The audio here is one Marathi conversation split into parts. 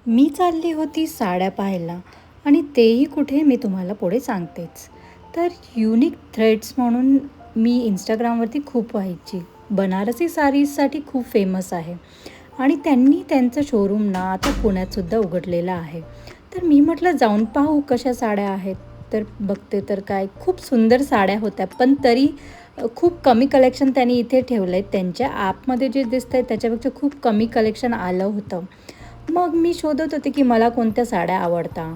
मी चालली होती साड्या पाहायला आणि तेही कुठे मी तुम्हाला पुढे सांगतेच. तर युनिक थ्रेड्स म्हणून मी Instagramवरती खूप पाहायची. बनारसी साडीजसाठी खूप फेमस आहे आणि त्यांनी त्यांचं शोरूम ना आता पुण्यातसुद्धा उघडलेलं आहे. तर मी म्हटलं जाऊन पाहू कशा साड्या आहेत. तर बघते तर काय खूप सुंदर साड्या होत्या, पण तरी खूप कमी कलेक्शन त्यांनी इथे ठेवलं आहे. त्यांच्या ॲपमध्ये जे दिसतंय त्याच्यापेक्षा खूप कमी कलेक्शन आलं होतं. मग मी शोधत होते की मला कोणत्या साड्या आवडतात.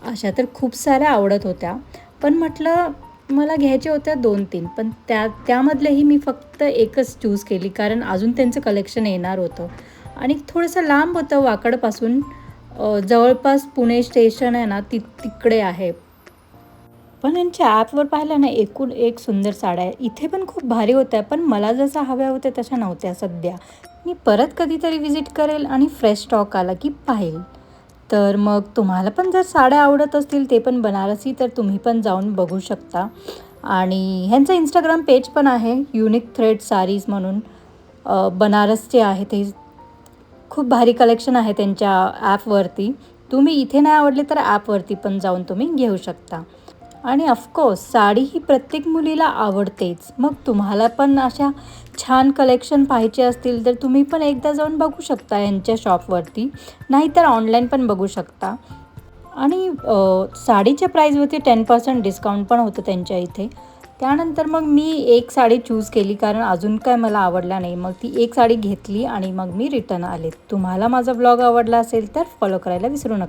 अशा तर खूप साऱ्या आवडत होत्या. पण म्हटलं मला घ्यायच्या होत्या 2-3 पण त्यामधलेही मी फक्त एकच चूज केली कारण अजून त्यांचं कलेक्शन येणार होतं आणि थोडंसं लांब होतं वाकडपासून. जवळपास पुणे स्टेशन आहे ना तिकडे आहे. पण यांच्या ॲपवर पाहिलं ना एकूण एक सुंदर साड्या आहे. इथे पण खूप भारी होत्या, पण मला जशा हव्या होत्या तशा नव्हत्या सध्या. मी परत कधीतरी व्हिजिट करेल आणि फ्रेश स्टॉक आला की पाहील. तर मग तुम्हाला पण जर साड्या आवडत असतील ते पण बनारसी तर तुम्ही पण जाऊन बघू शकता. आणि ह्यांचं Instagram पेज पण आहे युनिक थ्रेड साडीज म्हणून. बनारसचे आहे ते. खूप भारी कलेक्शन आहे त्यांच्या ॲपवरती. तुम्ही इथे नाही आवडले तर ॲपवरती पण जाऊन तुम्ही घेऊ शकता. आणि ऑफकोर्स साडी ही प्रत्येक मुलीला आवडतेच. मग तुम्हाला पण अशा छान कलेक्शन पाहायचे असतील तर तुम्ही पण एकदा जाऊन बघू शकता यांच्या शॉपवरती. नाहीतर ऑनलाईन पण बघू शकता. आणि साडीच्या प्राईजवरती 10% डिस्काउंट पण होतं त्यांच्या इथे. त्यानंतर मग मी एक साडी चूज केली कारण अजून काय मला आवडला नाही. मग ती एक साडी घेतली आणि मग मी रिटर्न आले. तुम्हाला माझा ब्लॉग आवडला असेल तर फॉलो करायला विसरू नका.